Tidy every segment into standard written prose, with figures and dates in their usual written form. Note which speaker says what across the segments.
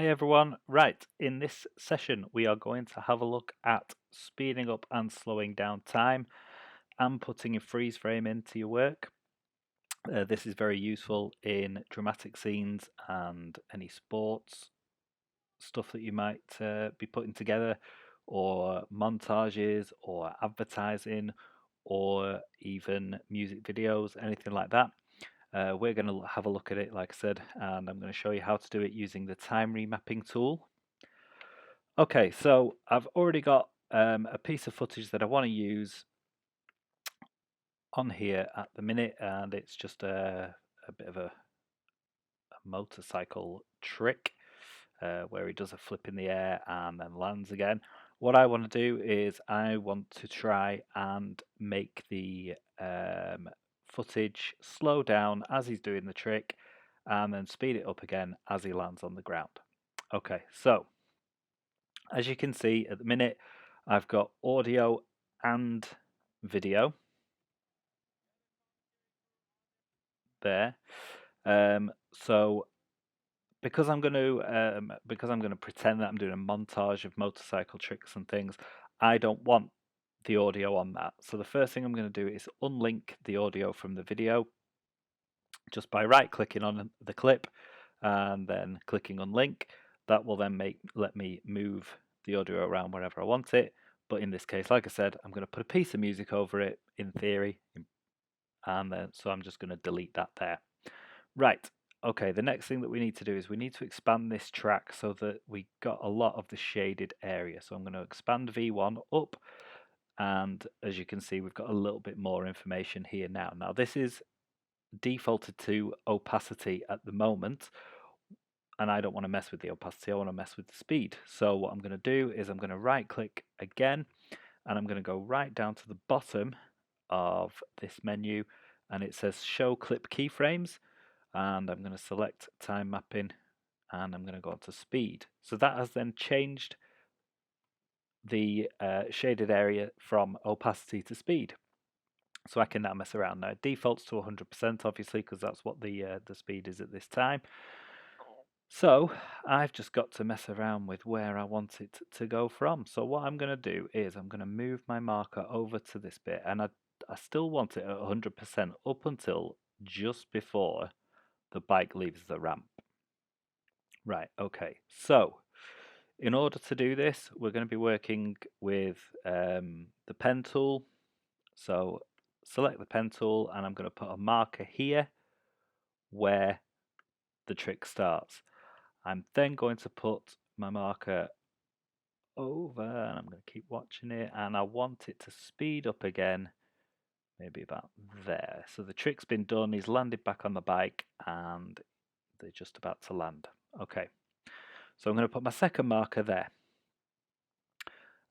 Speaker 1: Hi everyone. Right, in this session we are going to have a look at speeding up and slowing down time and putting a freeze frame into your work. This is very useful in dramatic scenes and any sports stuff that you might be putting together, or montages, or advertising, or even music videos, anything like that. We're going to have a look at it, like I said, and I'm going to show you how to do it using the time remapping tool. Okay, so I've already got a piece of footage that I want to use on here at the minute, and it's just a bit of a motorcycle trick where he does a flip in the air and then lands again. What I want to do is I want to try and make the footage slow down as he's doing the trick and then speed it up again as he lands on the ground. Okay, so as you can see at the minute, I've got audio and video there. So because I'm going to pretend that I'm doing a montage of motorcycle tricks and things, I don't want the audio on that. So the first thing I'm going to do is unlink the audio from the video just by right clicking on the clip and then clicking unlink. That will then let me move the audio around wherever I want it. But in this case, like I said, I'm going to put a piece of music over it in theory, and then so I'm just going to delete that there. Right. Okay, the next thing that we need to do is we need to expand this track so that we got a lot of the shaded area. So I'm going to expand V1 up, and as you can see, we've got a little bit more information here now. Now this is defaulted to opacity at the moment, and I don't want to mess with the opacity, I want to mess with the speed. So what I'm going to do is I'm going to right click again, and I'm going to go right down to the bottom of this menu, and it says show clip keyframes, and I'm going to select time mapping, and I'm going to go on to speed. So that has then changed the shaded area from opacity to speed. So I can now mess around. Now it defaults to 100% obviously, because that's what the speed is at this time. So I've just got to mess around with where I want it to go from. So what I'm going to do is I'm going to move my marker over to this bit, and I still want it at 100% up until just before the bike leaves the ramp. Right, okay. So in order to do this, we're going to be working with the pen tool. So select the pen tool, and I'm going to put a marker here where the trick starts. I'm then going to put my marker over, and I'm going to keep watching it, and I want it to speed up again, maybe about there. So the trick's been done, he's landed back on the bike, and they're just about to land. Okay, so I'm going to put my second marker there.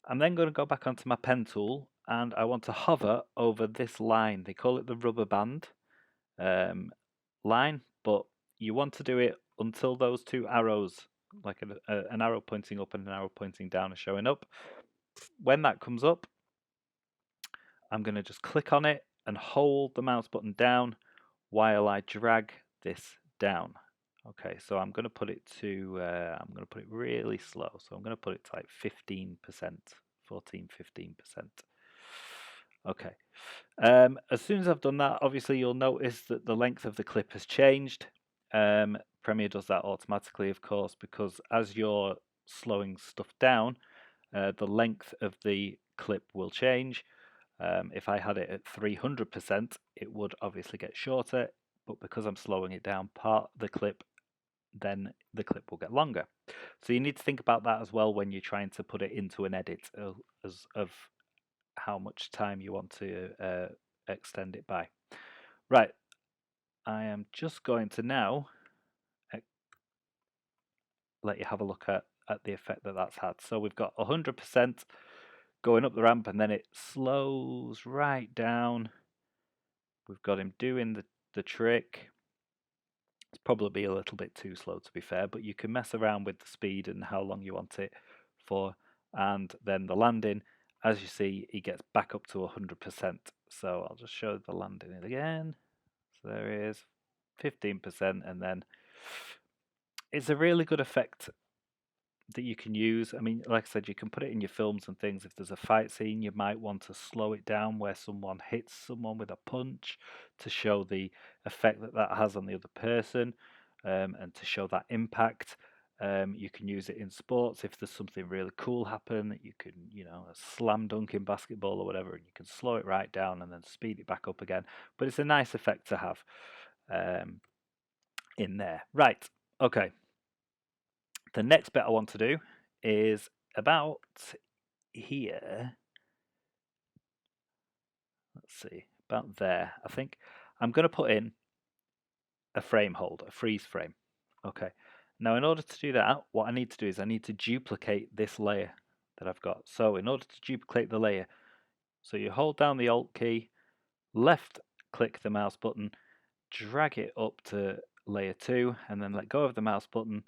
Speaker 1: I'm then going to go back onto my pen tool, and I want to hover over this line. They call it the rubber band line, but you want to do it until those two arrows, like an arrow pointing up and an arrow pointing down, are showing up. When that comes up, I'm going to just click on it and hold the mouse button down while I drag this down. Okay, so I'm going to put it to, I'm going to put it really slow. So I'm going to put it to like 15%, 14, 15%. Okay. As soon as I've done that, obviously you'll notice that the length of the clip has changed. Premiere does that automatically, of course, because as you're slowing stuff down, the length of the clip will change. If I had it at 300%, it would obviously get shorter, but because I'm slowing it down part the clip, then the clip will get longer. So you need to think about that as well when you're trying to put it into an edit of how much time you want to extend it by. Right, I am just going to now let you have a look at the effect that that's had. So we've got 100% going up the ramp, and then it slows right down. We've got him doing the trick. It's probably a little bit too slow to be fair, but you can mess around with the speed and how long you want it for. And then the landing, as you see, he gets back up to 100%. So I'll just show the landing again. So there he is, 15%, and then it's a really good effect that you can use. I mean, like I said, you can put it in your films and things. If there's a fight scene, you might want to slow it down where someone hits someone with a punch to show the effect that that has on the other person, and to show that impact. You can use it in sports if there's something really cool happen. You can, a slam dunk in basketball or whatever, and you can slow it right down and then speed it back up again. But it's a nice effect to have in there. Right, okay. The next bit I want to do is about here. Let's see, about there. I think I'm going to put in a frame hold, a freeze frame. Okay. Now, in order to do that, what I need to do is I need to duplicate this layer that I've got. So in order to duplicate the layer, so you hold down the Alt key, left click the mouse button, drag it up to layer 2, and then let go of the mouse button,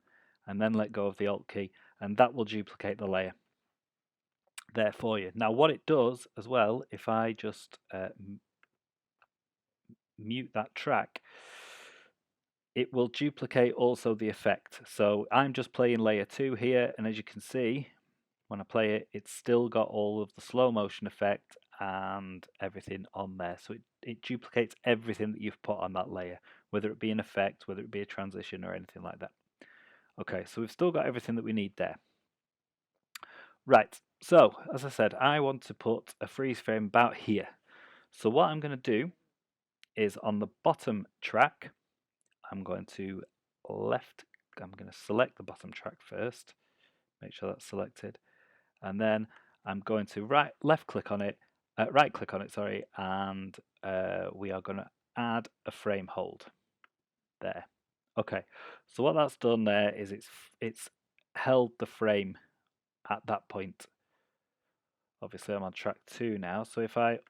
Speaker 1: and then let go of the Alt key, and that will duplicate the layer there for you. Now, what it does as well, if I just mute that track, it will duplicate also the effect. So I'm just playing layer 2 here, and as you can see, when I play it, it's still got all of the slow motion effect and everything on there. So it duplicates everything that you've put on that layer, whether it be an effect, whether it be a transition or anything like that. Okay, so we've still got everything that we need there. Right, so as I said, I want to put a freeze frame about here. So what I'm going to do is on the bottom track, I'm going to select the bottom track first, make sure that's selected, and then I'm going to right click on it, sorry, and we are going to add a frame hold there. Okay, so what that's done there is it's held the frame at that point. Obviously, I'm on track 2 now, so if I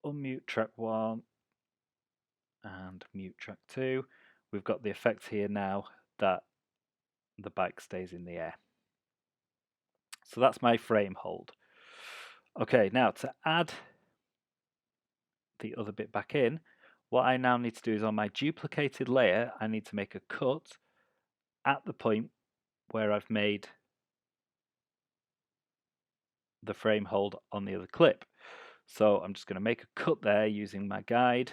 Speaker 1: unmute track 1 and mute track 2, we've got the effect here now that the bike stays in the air. So that's my frame hold. Okay, now to add the other bit back in, what I now need to do is on my duplicated layer, I need to make a cut at the point where I've made the frame hold on the other clip. So I'm just going to make a cut there using my guide,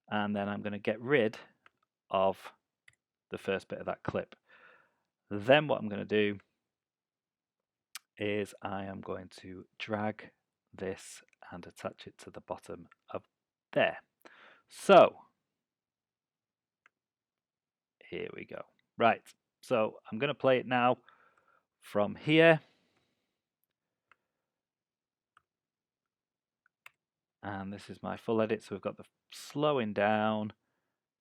Speaker 1: and then I'm going to get rid of the first bit of that clip. Then what I'm going to do is I am going to drag this and attach it to the bottom of there. So here we go. Right, so I'm going to play it now from here. And this is my full edit, so we've got the slowing down,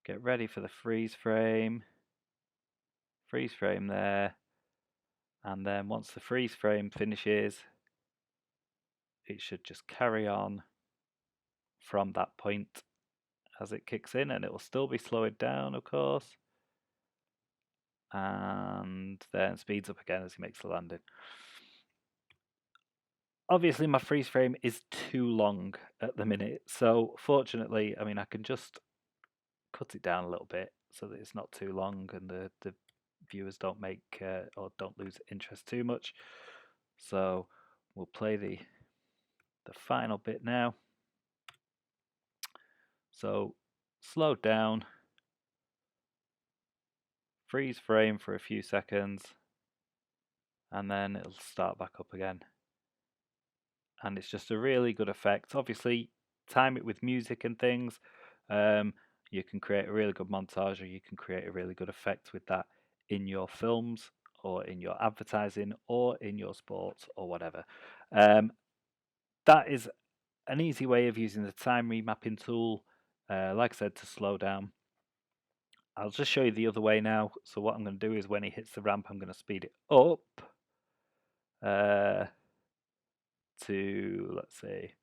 Speaker 1: get ready for the freeze frame there, and then once the freeze frame finishes, it should just carry on from that point as it kicks in, and it will still be slowed down, of course, and then speeds up again as he makes the landing. Obviously, my freeze frame is too long at the minute, so fortunately, I mean, I can just cut it down a little bit so that it's not too long and the viewers don't make or don't lose interest too much. So we'll play the final bit now. So slow down, freeze frame for a few seconds, and then it'll start back up again. And it's just a really good effect. Obviously, time it with music and things. You can create a really good montage, or you can create a really good effect with that in your films or in your advertising or in your sports or whatever. That is an easy way of using the time remapping tool, like I said, to slow down. I'll just show you the other way now. So what I'm going to do is when he hits the ramp, I'm going to speed it up to, let's say,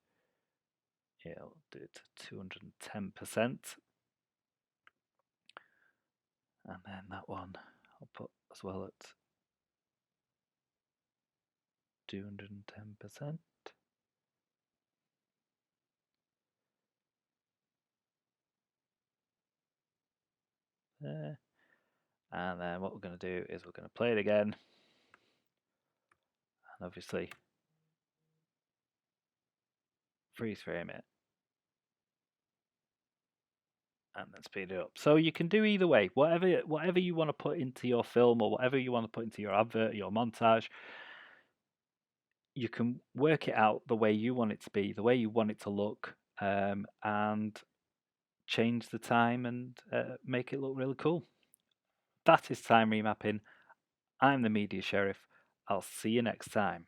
Speaker 1: yeah, I'll do it to 210%. And then that one I'll put as well at 210%. There. And then what we're going to do is we're going to play it again. and obviously freeze frame it and then speed it up. So you can do either way, whatever you want to put into your film or whatever you want to put into your advert, your montage. You can work it out the way you want it to be, the way you want it to look, and change the time and make it look really cool. That is time remapping. I'm the Media Sheriff. I'll see you next time.